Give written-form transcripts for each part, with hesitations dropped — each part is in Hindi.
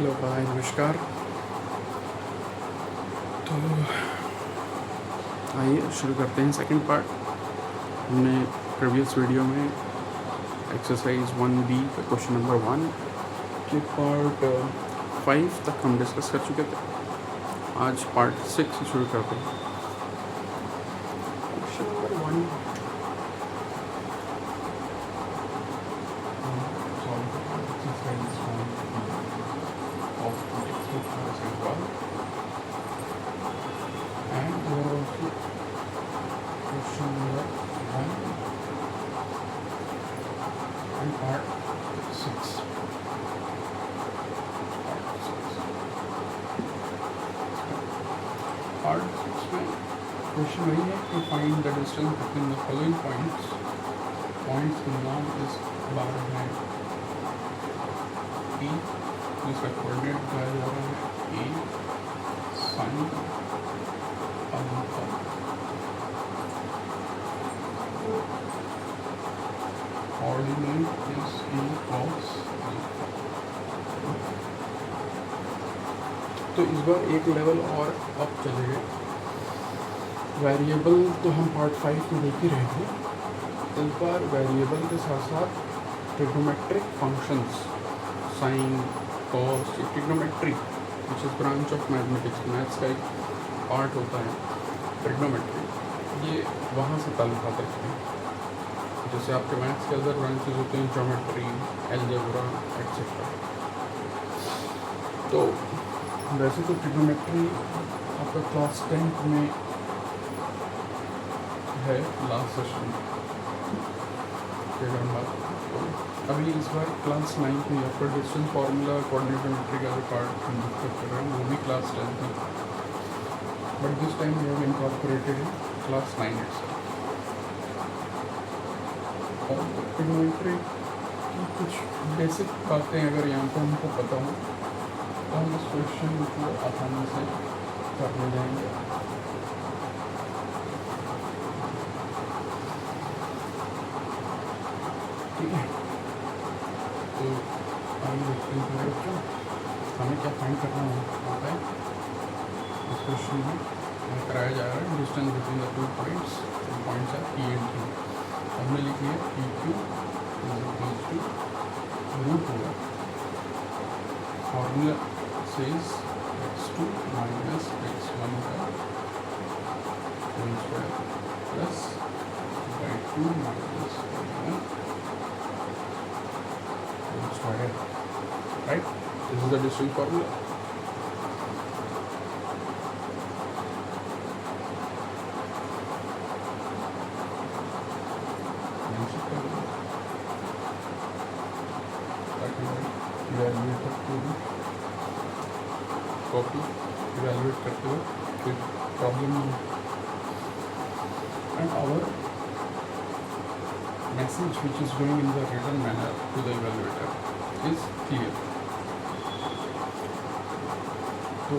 हेलो हाय नमस्कार। तो आइए शुरू करते हैं सेकंड पार्ट। हमने प्रीवियस वीडियो में एक्सरसाइज 1B का क्वेश्चन नंबर 1 के पार्ट 5 तक हम डिस्कस कर चुके थे। आज पार्ट 6 शुरू करते हैं। Question number 1 and there are also question number 1 and part 6. Part 6 में क्वेश्चन वही है कि find the distance between the following points. Points का नाम इस बार है P, जिसका कोऑर्डिनेट दिया जा रहा है A sin alpha. Ordinate is A cos alpha. तो इस बार एक लेवल और अप चले गए। वेरिएबल तो हम पार्ट 5 में देख ही रहे थे। इस बार वेरिएबल के साथ साथ trigonometric functions sine cos, trigonometry which is branch of mathematics, maths का एक पार्ट होता है ट्रिग्नोमेट्री, ये वहाँ से ताल्लुक रखते हैं। जैसे आपके मैथ्स के अदर ब्रांचेज होते हैं ज्योमेट्री, अलजेब्रा एक्सेट्रा। तो वैसे तो ट्रिग्नोमेट्री आपका क्लास 10th में है, लास्ट सेशन के अगर हम बात करें तो अभी इस बार क्लास 9th में आपका डिस्टेंस फार्मूला कोऑर्डिनेट ज्योमेट्री का जो पार्ट हम डिस्कस कर रहे हैं वो भी क्लास 10th में, but this time we have incorporated in class 9 itself. और ट्रिग्नोमेट्री की कुछ बेसिक बातें अगर यहाँ पर हमको पता हो तो हम इस क्वेश्चन को आसानी से कर ले जाएंगे। ठीक है, तो आइए देखते हैं बच्चों हमें क्या फाइंड करना होता है। इस क्वेश्चन में कराया जा रहा है distance between the two points. Points है P एंड Q। हमने लिख लिया PQ रूट होगा formula says x2 minus x1 का whole square plus y2 minus y1 whole square, right? This is the distance formula. Copy evaluate करते हो फिर problem and our message which is going in the written manner to the evaluator is clear. तो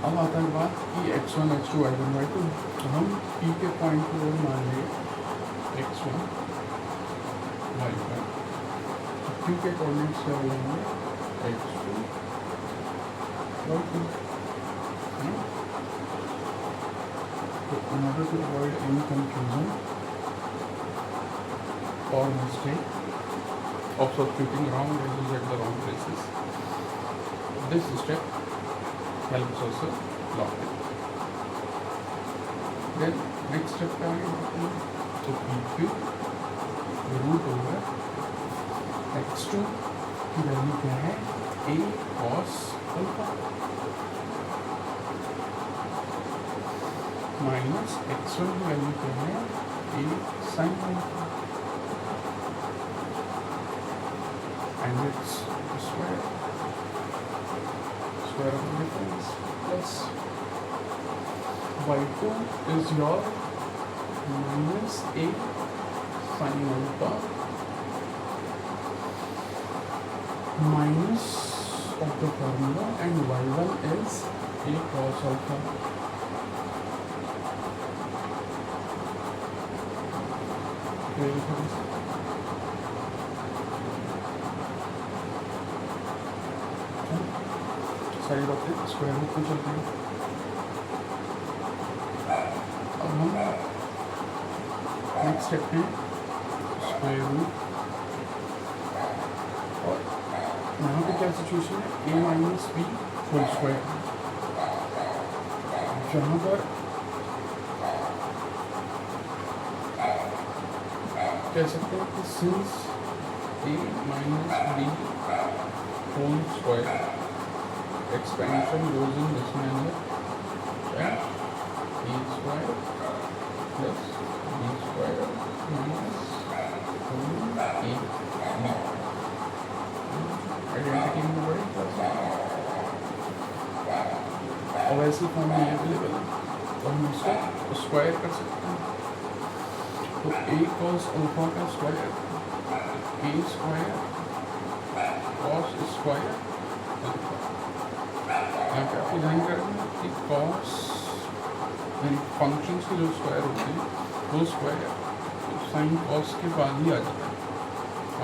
अब आता है बात कि x1 x2 y1 y2। तो हम P के पॉइंट को मान लेंगे x1 y1, Q के कोऑर्डिनेट्स क्या लेंगे x2 y2। So in order to avoid any confusion or mistake of substituting wrong values at the wrong places, this step helps us a lot. Then next step क्या है, तो PQ रूट ओवर x2 की वैल्यू क्या है A cos alpha minus x1 की वैल्यू क्या है A sin alpha and its square of the difference plus y2 is your minus A sin alpha minus of the formula and y1 is A cos alpha. सारी बातें स्क्वायर रूट में चलती हैं। अब हम नेक्स्ट स्टेप में स्क्वायर रूट, और यहाँ पे क्या सिचुएशन है, a minus b whole square, जहाँ पर कह सकते हैं कि since a minus b whole square expansion goes in this manner, and a square plus b square minus 2ab identity में बड़ी क्लास। अब ऐसी फॉर्म में अवेलेबल है तो हम उसको स्क्वायर कर सकते हैं। तो a cos अल्फा का square a square cos square alpha. यहाँ पे आपको ध्यान करेंगे कि कॉस यानी फंक्शंस के जो स्क्वायर होते हैं वो स्क्वायर साइन कॉस के बाद ही आ जाता है।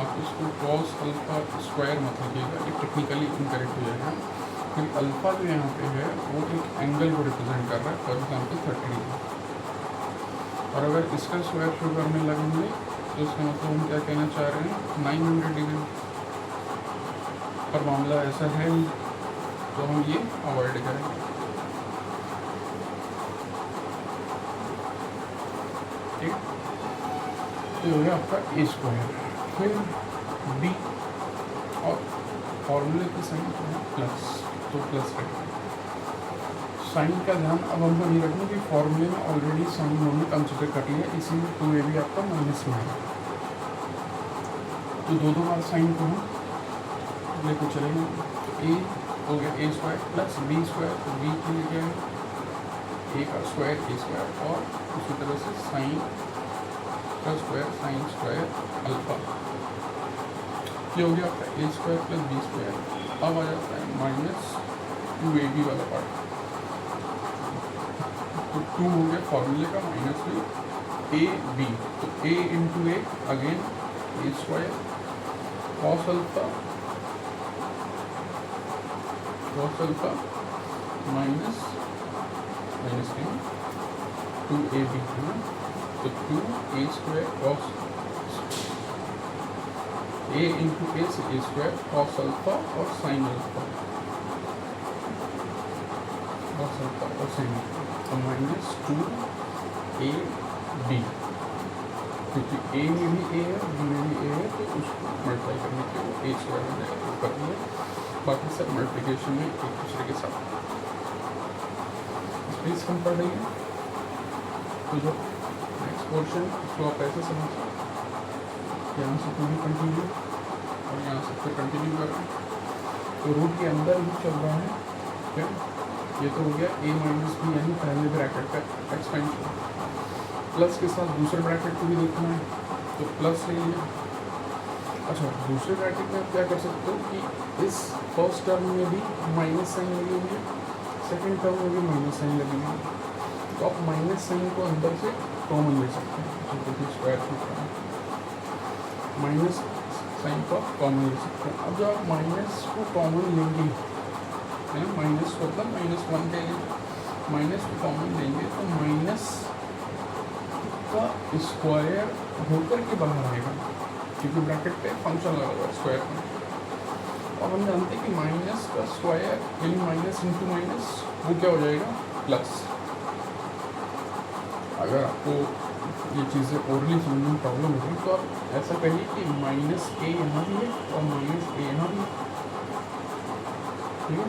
आप इसको कॉस अल्फा स्क्वायर मत लिखिएगा, ये टेक्निकली इनकरेक्ट हो जाएगा। फिर अल्फा जो यहाँ पे है वो एक एंगल को रिप्रेजेंट कर रहा है, फॉर एग्जाम्पल 30 डिग्री। और अगर इसका स्क्वायर शो करने लगेंगे तो इसका मतलब हम क्या कहना चाह रहे हैं, 900 डिग्री। पर मामला ऐसा है तो हम ये अवॉइड करेंगे। ठीक, तो ये हो गया आपका ए स्क्वायर। फिर बी, और फॉर्मूले की साइन क्या है प्लस, तो प्लस रखेंगे। साइन का ध्यान अब हमको नहीं रखना कि फॉर्मूले में ऑलरेडी साइन हमने कंसिडर कर लिया, इसीलिए टू ए भी आपका माइनस में है। तो दो बार साइन को हम लेकर चलेंगे। ए हो गया ए स्क्वायर प्लस बी स्क्वायर, तो बी के लिए क्या है ए का स्क्वायर ए स्क्वायर, और उसी तरह से साइन का स्क्वायर साइन स्क्वायर अल्फा। ये हो गया आपका ए स्क्वायर प्लस बी स्क्वायर। अब आ जाता है माइनस 2ab वाला पार्ट। तो 2 हो गया फॉर्मूले का माइनस में ए बी, तो A into A again A square cos alpha minus minus 2ab है ना, तो 2a square cos a into A से ए स्क्वायर कॉस अल्फा और साइन अल्फा, कॉस अल्फा और साइन अल्फा, तो माइनस 2ab, क्योंकि a में भी a है b में भी a है, तो उसको मल्टीप्लाई करने के वो a स्क्वायर हो जाएगा कर दिया। बाकी सब मल्टीप्लिकेशन में एक दूसरे के साथ स्पेस कम पड़ रही है। तो जो नेक्स्ट पोर्शन उसको आप ऐसे समझ सकते, यहाँ से पूरी कंटिन्यू और यहाँ से फिर कंटिन्यू कर रहे हैं, तो रूट के अंदर ही चल रहा है क्या। ये तो हो गया a माइनस बी यानी पहले ब्रैकेट का एक्सपेंशन, प्लस के साथ दूसरे ब्रैकेट को भी देखना है तो प्लस ले लिया। अच्छा, दूसरे ब्रैकेट में आप क्या कर सकते हो कि इस फर्स्ट टर्म में भी माइनस साइन लगी हुई है, सेकेंड टर्म में भी माइनस साइन लगी हुई है, तो आप माइनस साइन को अंदर से कॉमन ले सकते हैं, जो कि स्क्वायर रूट का है। माइनस साइन को आप कॉमन ले सकते हैं। अब जब आप माइनस को कॉमन लेंगे है ना, माइनस को मतलब -1 ले लेंगे, माइनस को कॉमन लेंगे तो माइनस का स्क्वायर होकर के बाहर आएगा, क्योंकि ब्रैकेट पे फंक्शन लगा हुआ है स्क्वायर में। और हम जानते हैं कि माइनस का स्क्वायर यानी माइनस इंटू माइनस वो क्या हो जाएगा प्लस। अगर आपको ये चीज़ें ओरली समझने में प्रॉब्लम होगी तो आप ऐसा कहिए कि माइनस ए यहाँ भी है और माइनस ए यहाँ भी है, ठीक है।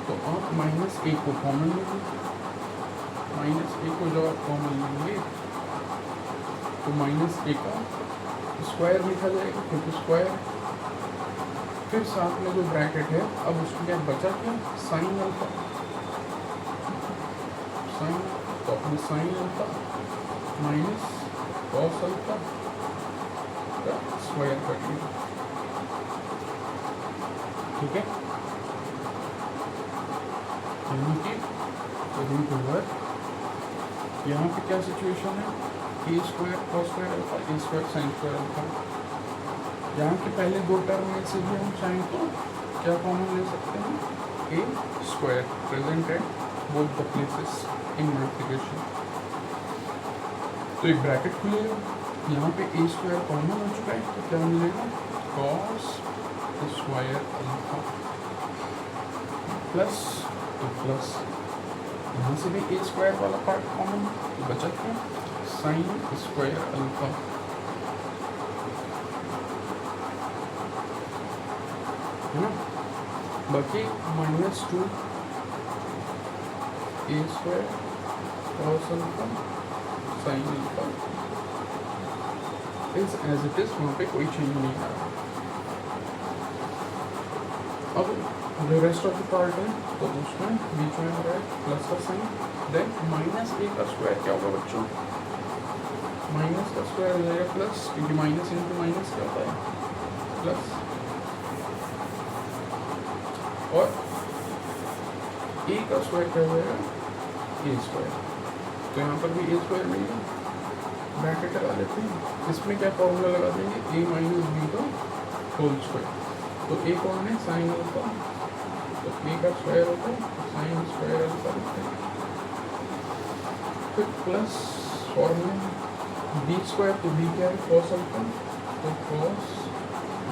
तो आप माइनस ए को कॉमन लेंगे, माइनस ए को जब आप कॉमन लेंगे तो माइनस ए का स्क्वायर लिखा जाएगा, क्योंकि स्क्वायर, फिर साथ में जो ब्रैकेट है अब उसके लिए बचा क्या साइन अल्फा, साइन, तो अपने sine alpha minus cos alpha का स्क्वायर करेंगे, ठीक है। यानी कि रूट ओवर यहाँ पे क्या सिचुएशन है, ए स्क्वायर कॉस स्क्वायर अल्फा ए स्क्वायर साइन स्क्वायर अल्फा। यहाँ के पहले दो टर्म में से भी हम चाहें तो क्या कॉमन ले सकते हैं A square present at both the places in multiplication. तो एक ब्रैकेट खुलेगा, यहाँ पे ए स्क्वायर कॉमन हो चुका है, तो क्या मिलेगा कॉस स्क्वायर अल्फा प्लस, तो प्लस यहाँ से भी ए स्क्वायर वाला पार्ट कॉमन, तो बचा क्या साइन स्क्वायर अल्फा, है ना। बाकी -2 A square cos alpha sine alpha is as it is, वहाँ पे कोई चेंज नहीं आ रहा। अब जो रेस्ट ऑफ द पार्ट है तो उसमें बीच में आ रहा है प्लस का साइन, देन -a का स्क्वायर क्या होगा बच्चों, माइनस का स्क्वायर हो जाएगा प्लस, क्योंकि माइनस इंटू माइनस क्या होता है प्लस, और a का स्क्वायर क्या हो जाएगा a स्क्वायर, तो यहाँ पर भी a स्क्वायर मिलेगा, ब्रैकेट लगा लेते हैं, इसमें क्या फॉर्मूला लगा देंगे a माइनस बी का होल स्क्वायर, तो a कौन है साइन अल्फा, तो a का स्क्वायर होता है साइन स्क्वायर अल्फा लिखते हैं, फिर प्लस फॉर्मूला b स्क्वायर, तो b क्या है कॉस अल्फा, तो कॉस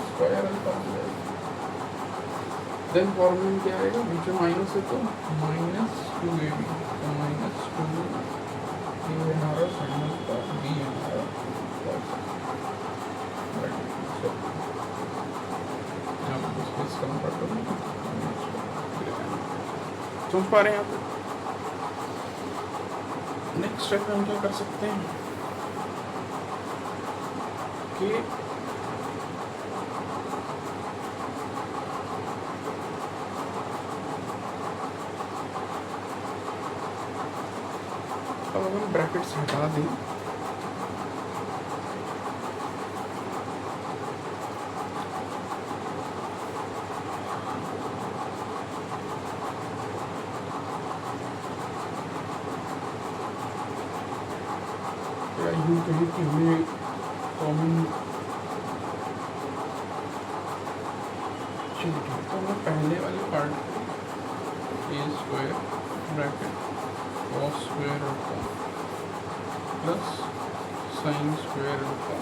स्क्वायर अल्फा हो जाएगा, देन फॉर्मूला क्या आएगा बीच में माइनस है तो -2ab, तो -2 ये हमारा साइन अल्फा, b हमारा कॉस, समझ पा रहे हैं यहाँ पे। नेक्स्ट स्टेप में हम क्या कर सकते हैं कि अब हम ब्रैकेट्स हटा दें, यूँ कहें कि हमें कॉमन, चलिए तो हमें पहले वाले part A square bracket cos square alpha plus sign square alpha,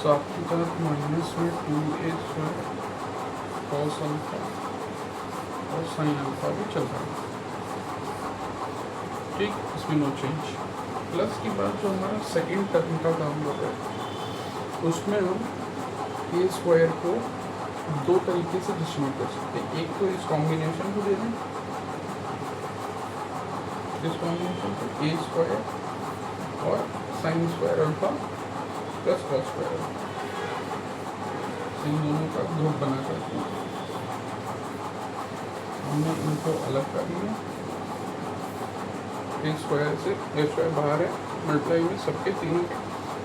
साथ ही साथ माइनस में 2a स्क्वायर कॉस अल्फा और साइन अल्फा भी चल रहा है, ठीक, इसमें नो चेंज। प्लस के बाद जो हमारा सेकेंड टर्म का काम कर रहा है उसमें हम ए स्क्वायर को दो तरीके से डिस्ट्रीब्यूट कर सकते हैं, एक तो इस कॉम्बिनेशन को दे दें, इस कॉम्बिनेशन को ए स्क्वायर और sine square alpha plus cos square alpha, इन दोनों का ग्रुप बना करके हमने इनको अलग कर लिया, ए स्क्वायर से ए स्क्वायर बाहर है, मल्टीप्लाई में सबके तीनों के,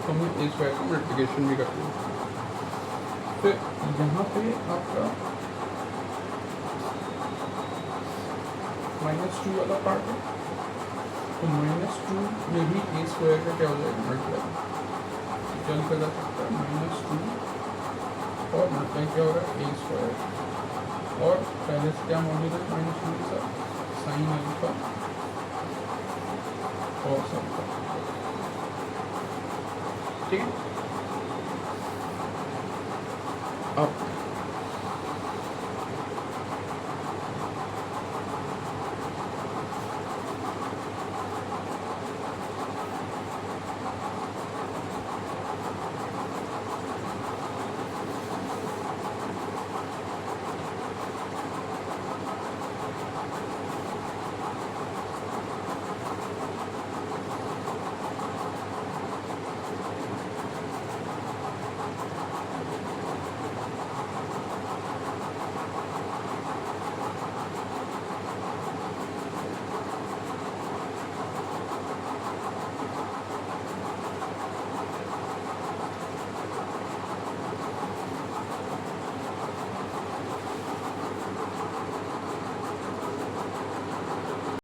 तो हमने ए स्क्वायर का मल्टीप्लिकेशन भी कर लिया। फिर यहाँ पे आपका -2 वाला पार्ट है, तो -2 में भी ए स्क्वायर का क्या हो जाएगा मल्टीप्लाई, क्या लिखा जा सकता है -2 और मल्टीप्लाई क्या हो रहा है ए स्क्वायर, और पहले से क्या मौजूद है -2 के साथ साइन अल्फा और सबका, ठीक है। अब